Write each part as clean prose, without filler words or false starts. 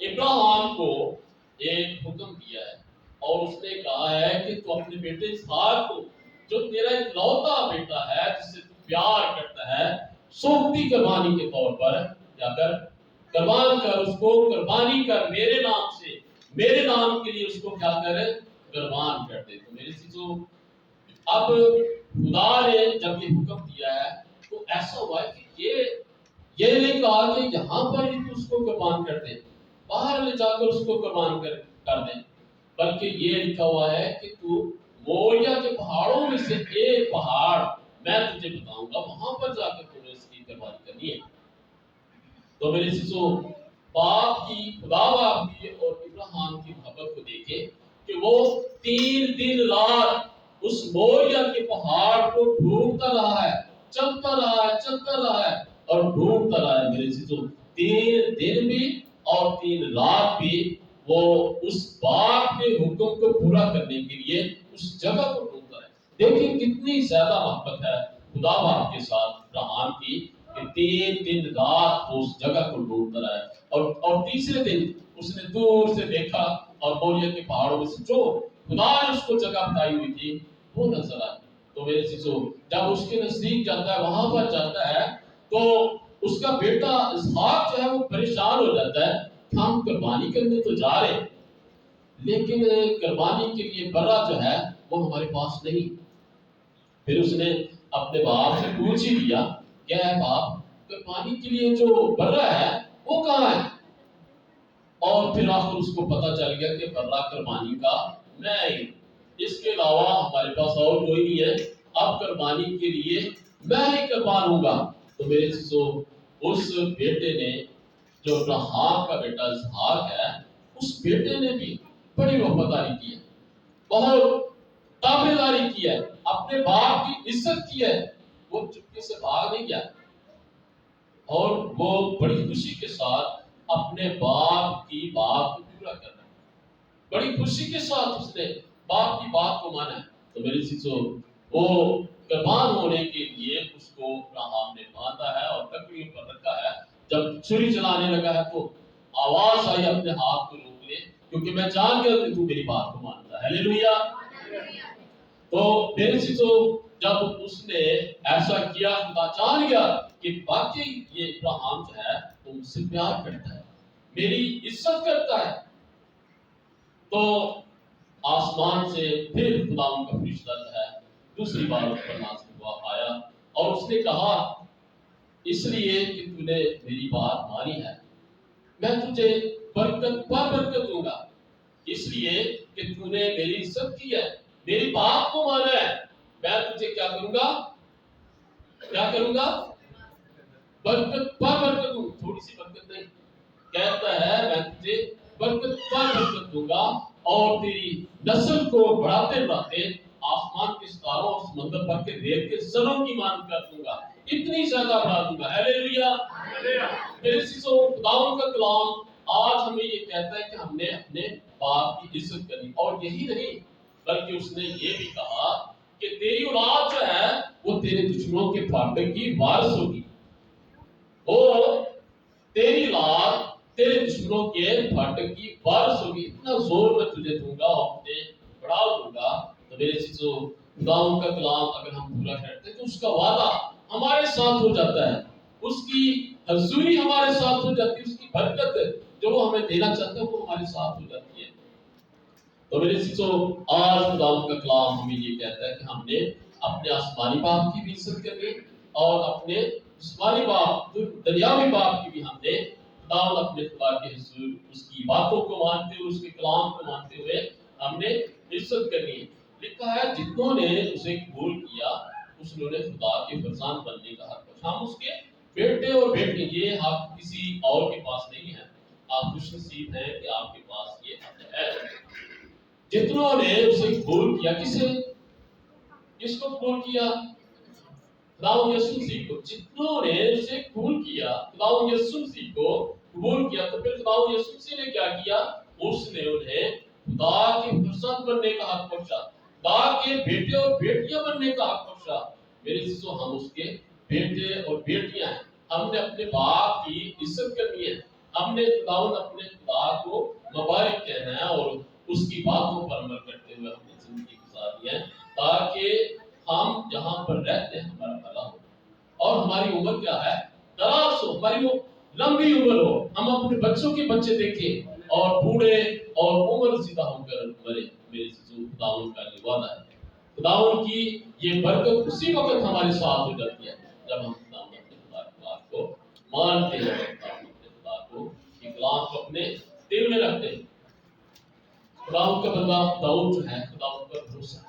ابراہیم کو ایک حکم دیا ہے اور اس نے کہا ہے کہ تو اپنے بیٹے اسحاق کو جو تیرا اکلوتا بیٹا ہے جس سے تو پیار کرتا ہے سوکھتی قربانی کے طور پر جا کر قربان کر، اس کو قربانی کر میرے نام سے، میرے نام کے لیے اس کو کیا کر قربان کر دے۔ تو میرے چیزوں اب خدا نے جب یہ حکم دیا ہے تو ایسا ہوا ہے کہ یہ نہیں کہا کہ یہاں پر ہی اس کو قربان کر دیں، باہر لے جا کر اس کو قربان کر دیں، بلکہ یہ لکھا ہوا ہے کہ تو موریا کے پہاڑوں میں سے ایک پہاڑ میں تجھے بتاؤں گا، وہاں پر جا کر تمہیں اس کی قربانی کرنی ہے۔ تو میرے سیسو باپ کی، خدا باپ کی اور ابراہیم کی محبت کو دیکھے کہ وہ 3 دن رات اس موریا کے پہاڑ کو ڈھونڈتا رہا ہے، چلتا رہا ہے اور ڈھونڈتا رہا ہے۔ میرے سیسو 3 دن بھی اور 3 رات بھی وہ اس باپ کے حکم کو پورا کرنے کے لیے اس جگہ کو ڈھونڈتا ہے۔ دیکھیں کتنی زیادہ محبت ہے خدا باپ کے ساتھ ابراہیم کی کہ 3 دن رات وہ اس جگہ کو ڈھونڈتا رہا ہے، اور تیسرے دن اس نے دور سے دیکھا اور موریا کے پہاڑوں میں سے جو خدا نے اس کو جگہ بتائی ہوئی تھی وہ نظر آئی۔ تو میرے چیزوں جب اس کے نزدیک جاتا ہے، وہاں پر جاتا ہے، تو اس کا بیٹا اسحاق جو ہے وہ پریشان ہو جاتا ہے کہ ہم قربانی کرنے تو جا رہے ہیں لیکن قربانی کے لیے برا جو ہے وہ ہمارے پاس نہیں۔ پھر اس نے اپنے باپ سے پوچھ ہی لیا، کیا ہے باپ، قربانی کے لیے جو برا ہے وہ کہاں ہے؟ اور پھر آخر اس کو پتا چل گیا کہ برا قربانی کا میں ہی، اس کے علاوہ ہمارے پاس اور کوئی نہیں ہے، اب قربانی کے لیے میں ہی قربان ہوں گا۔ تو میرے سو اس بیٹے نے جو ابراہیم کا بیٹا اسحاق ہے، اس بیٹے نے بھی بڑی وفاداری کی ہے، بہت تابعداری کی ہے، اپنے باپ کی عزت کی ہے، وہ چپکے سے باہر نہیں گیا اور وہ بڑی خوشی کے ساتھ اپنے باپ کی بات کو پورا کر رہا ہے، بڑی خوشی کے ساتھ اس نے باپ کی بات کو مانا ہے۔ تو میری چیزوں وہ قربان ہونے کے لیے اس کو ابراہیم نے باندھا ہے اور لکڑیوں پر رکھا ہے۔ جب چھری چلانے لگا ہے تو آواز آئی، اپنے ہاتھ کو روک لے کیونکہ میں جان گیا کہ تو میری بات کو مانتا ہے۔ ہلیلویا۔ تو میرے چیزوں جب اس نے ایسا کیا، خدا جان گیا کہ باقی یہ ابراہیم جو ہے وہ مجھ سے پیار کرتا ہے، میری عزت کرتا ہے۔ تو آسمان سے پھر خدا ان کا فرشتہ جو ہے دوسری بار اس پر نازل ہوا آیا اور اس نے کہا، اس لیے کہ تو نے میری بات مانی ہے میں تجھے برکت پر برکت دوں گا، اس لیے کہ تو نے میری عزت کی ہے، میری بات کو مانا ہے، میں تجھے کیا کروں گا؟ کیا کروں گا؟ برکت پر برکت دوں، تھوڑی سی برکت نہیں، کہتا ہے میں تجھے برکت پر برکت دوں گا اور تیری نسل کو بڑھاتے بڑھاتے آسمان کے ستاروں اور سمندر پر کے ریت کے زروں کی مانند کر دوں گا، اتنی زیادہ بڑھا دوں گا۔ ہلیلویا۔ میرے سیسو خداوند کا کلام آج ہمیں یہ کہتا ہے کہ ہم نے اپنے باپ کی عزت کرنی، اور یہی نہیں بلکہ اس نے یہ بھی کہا کہ تیری اولاد جو ہے وہ تیرے دشمنوں کے پھاٹک کی وارث ہوگی، وہ تیری اولاد تیرے دشمنوں کے پھاٹک کی وارث ہوگی، اتنا زور میں تجھے دوں گا اور تجھے بڑھا دوں گا۔ تو میرے چیزوں خداوند کا کلام اگر ہم پورا کرتے ہیں تو اس کا وعدہ ہمارے ساتھ ہو جاتا ہے، اس کی حضوری ہمارے ساتھ ہو جاتی ہے، اس کی برکت جو وہ ہمیں دینا چاہتا ہے وہ ہمارے ساتھ ہو جاتی ہے۔ تو میرے چیزوں آج خداوند کا کلام ہمیں یہ کہتا ہے کہ ہم نے اپنے آسمانی باپ کی بھی عزت کرنی اور اپنے جسمانی باپ دنیاوی باپ کی بھی ہم نے خداوند اپنے خدا کے حضور اس کی باتوں کو مانتے ہوئے، اس کے کلام کو مانتے ہوئے ہم نے عزت کرنی ہے۔ لکھا ہے جتنوں نے اسے قبول کیا اس نے خدا کے فرزند بننے کا حق پایا۔ ہم اس کے بیٹے اور بیٹے، یہ حق کسی اور کے پاس نہیں ہے، آپ خوش نصیب ہیں کہ آپ کے پاس یہ حق ہے۔ جتنوں نے اسے قبول کیا، کس کو قبول کیا؟ خداوند یسوع مسیح کو۔ جتنوں نے اسے قبول کیا، خداوند یسوع مسیح کو قبول کیا، تو پھر خداوند یسوع مسیح نے کیا کیا؟ اس نے انہیں خدا کے فرزند بننے کا حق بخشا، خدا کے بیٹے اور بیٹیاں بننے کا حق بخشا۔ میرے عزیزو ہم اس کے بیٹے اور بیٹیاں ہیں، ہم نے اپنے باپ کی عزت کرنی ہے، ہم نے خداوند اپنے خدا کو مبارک کہنا ہے اور اس کی باتوں پر عمل کرتے ہوئے اپنی زندگی گزارنی ہے، تاکہ ہم جہاں پر رہتے ہیں ہمارا بھلا ہو اور ہماری عمر کیا ہے، دراز ہو، ہماری وہ لمبی عمر ہو، ہم اپنے بچوں کے بچے دیکھیں اور بوڑھے اور عمر رسیدہ ہو کر مرے۔ میرے جو خداوند کا یہ وعدہ ہے، خداوند کی یہ برکت اسی وقت ہمارے ساتھ ہو جاتی ہے جب ہم خداوند اپنے خدا کی بات کو مانتے ہیں، خداوند اپنے خدا کو کی کلام کو اپنے دل میں رکھتے ہیں۔ خداوند کا بندہ داؤد جو ہے خداوند پر بھروسہ ہے،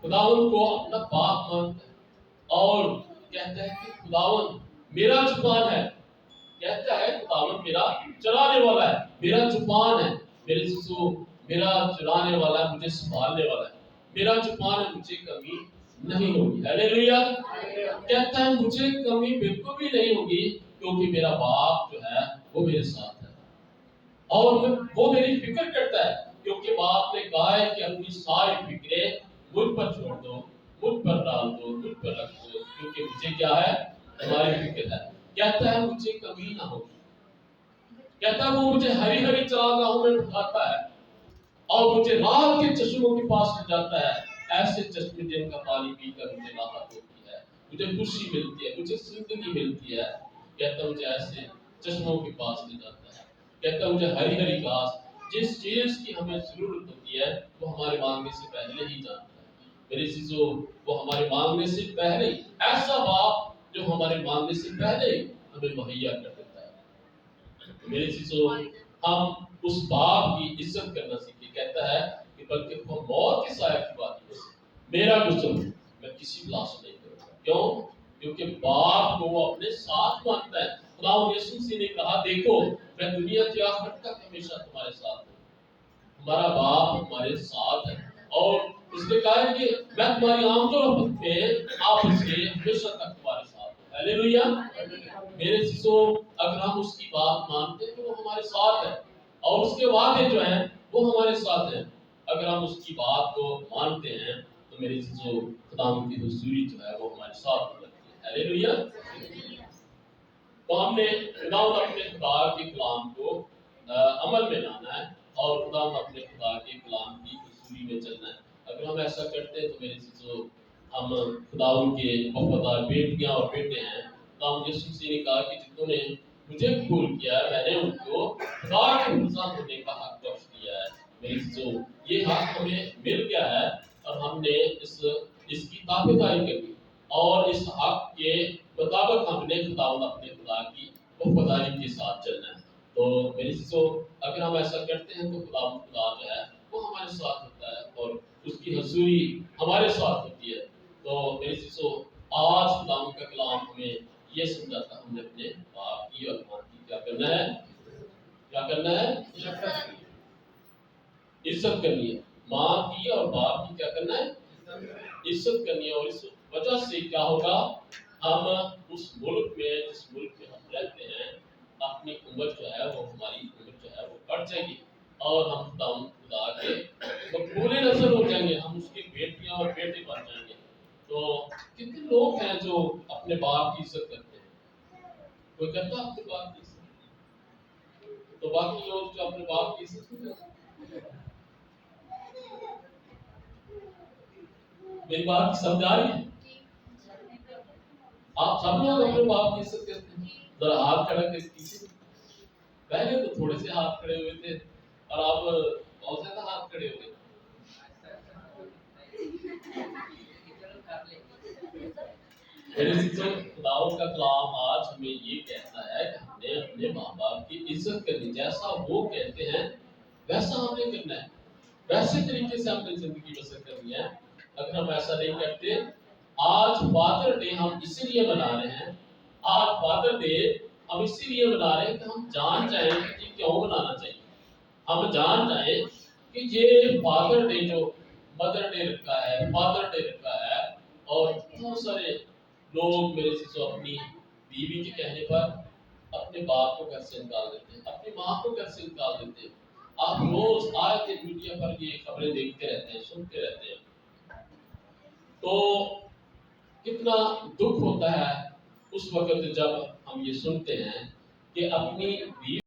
خداوند کو اپنا باپ مانتا ہے اور کہتا ہے کہ خداوند میرا زبان ہے، کہتا ہے خداوند میرا چلانے والا ہے، میرا زبان ہے، میرے سسو میرا چلانے والا ہے، مجھے سنبھالنے والا ہے، میرا زبان ہے، مجھے کمی نہیں ہوگی۔ ہلیلویا! کہتا ہے مجھے کمی بالکل بھی نہیں ہوگی کیونکہ میرا باپ جو ہے وہ میرے ساتھ ہے اور وہ میری فکر کرتا ہے، کیونکہ باپ نے کہا ہے کہ اپنی ساری فکریں مجھ پر چھوڑ دو، مجھ پر ڈال دو، مجھ پر رکھ دو، کیونکہ مجھے کیا ہے، تمہاری فکر ہے۔ کہتا ہے مجھے کمی نہ ہوگی، کہتا ہے وہ مجھے ہری ہری چراگاہوں میں اٹھاتا ہے اور مجھے رات کے چشموں کے پاس لے جاتا ہے، ایسے چشمے جن کا پانی پی کر مجھے راحت ہوتی ہے، مجھے خوشی ملتی ہے، مجھے زندگی ملتی ہے۔ کہتا ہے مجھے ایسے چشموں کے پاس لے جاتا ہے، کہتا ہے مجھے ہری ہری گھاس، جس چیز کی ہمیں ضرورت ہوتی ہے وہ ہمارے مانگنے سے پہلے ہی جانتا ہے۔ میری چیزوں وہ ہمارے مانگنے سے پہلے ہی، ایسا باپ جو ہمارے مانگنے سے پہلے ہی ہمیں مہیا کر دیتا ہے۔ میری چیزوں ہم اس باپ کی عزت کرنا سیکھیں۔ کہتا ہے کہ بلکہ وہ موت کے سائے کی بات ہے، میرا غسل میں کسی بلا سے نہیں کروں گا۔ کیوں؟ کیونکہ باپ کو وہ اپنے ساتھ مانتا ہے۔ خدا یسوع مسیح نے کہا دیکھو میں دنیا کی آخر تک ہمیشہ تمہارے ساتھ ہوں۔ ہمارا باپ ہمارے ساتھ ہے اور اس نے کہا ہے کہ میں تمہاری آمد و رفت میں آپ سے ہمیشہ تک تمہارے ساتھ ہوں۔ ہلیلویا! میرے چیزوں اگر ہم اس کی بات مانتے ہیں تو وہ ہمارے ساتھ ہے اور اس کے وعدے جو ہیں وہ ہمارے ساتھ ہیں۔ اگر ہم اس کی بات کو مانتے ہیں تو میری چیزوں خداوند کی حضوری جو ہے وہ ہمارے ساتھ ہو جاتی ہے۔ ہلیلویا! تو ہم نے خداوند اپنے خدا کے کلام کو عمل میں لانا ہے اور خداوند اپنے خدا کے کلام کی حضوری میں چلنا ہے۔ اگر ہم ایسا کرتے ہیں تو میری چیزوں ہم خداوند کے وفادار بیٹیاں اور بیٹے ہیں۔ خداوند یسوع مسیح نے کہا کہ جنہوں نے مجھے قبول کیا ہے میں نے ان کو خدا کے فرزند ہونے کا حق بخش دیا ہے۔ میری چیزوں یہ حق ہمیں مل گیا ہے اور ہم نے اس کی تابعداری کرنی اور اس حق کے مطابق ہم نے خداوند اپنے خدا کی وفاداری کے ساتھ چلنا ہے۔ تو میری چیزوں اگر ہم ایسا کرتے ہیں تو خدا جو ہے وہ ہمارے ساتھ ہوتا ہے اور اس کی حضوری ہمارے ساتھ ہوتی ہے۔ تو میری چیزوں آج خداوند کا کلام ہمیں یہ سمجھاتا ہے ہم نے اپنے باپ کی اور ماں کی کیا کرنا ہے، کیا کرنا ہے، عزت کرنی ہے۔ ماں کی اور باپ کی کیا کرنا ہے، عزت کرنی ہے۔ اور اس وجہ سے کیا ہوگا، ہم اس ملک میں جس ملک میں ہم رہتے ہیں اپنی عمر جو ہے وہ ہماری عمر جو ہے وہ بڑھ جائے گی اور ہم خدا کے مقبول نظر ہو جائیں گے، ہم اس کی بیٹیاں اور بیٹے بن جائیں گے۔ تو کتنے لوگ ہیں جو اپنے باپ کی عزت کرتے ہیں؟ کوئی کرتا اپنے باپ کی عزت؟ تو باقی لوگ جو اپنے باپ کی عزت نہیں کرتے، میری بات سمجھ آ رہی ہے؟ آپ سب لوگ اپنے باپ کی عزت کرتے ہیں؟ ذرا ہاتھ کھڑا کر کیجیے۔ پہلے تو تھوڑے سے ہاتھ کھڑے ہوئے تھے اور اب بہت زیادہ ہاتھ کھڑے ہوئے۔ خداوند کا کلام آج ہمیں یہ کہتا ہے کہ ہم نے اپنے ماں باپ کی عزت کرنی، جیسا وہ کہتے ہیں ویسا ہم نے کرنا ہے، ویسے طریقے سے اپنی زندگی بسر کرنی ہے۔ اگر ہم ایسا نہیں کرتے، آج فادر ڈے ہم اسی لیے منا رہے ہیں، آج فادر ڈے ہم اسی لیے منا رہے ہیں کہ ہم جان جائیں کہ کیوں منانا چاہیے۔ ہم جان جائیں کہ یہ فادر ڈے جو مدر ڈے رکھا ہے، فادر ڈے رکھا ہے، اور بہت سارے لوگ میرے سے اپنی بیوی کے کہنے پر اپنے باپ کو گھر سے نکال دیتے ہیں، اپنی ماں کو گھر سے نکال دیتے ہیں۔ آپ روز آئے کے میڈیا پر یہ خبریں دیکھتے رہتے ہیں، سنتے رہتے ہیں۔ تو کتنا دکھ ہوتا ہے اس وقت جب ہم یہ سنتے ہیں کہ اپنی بیوی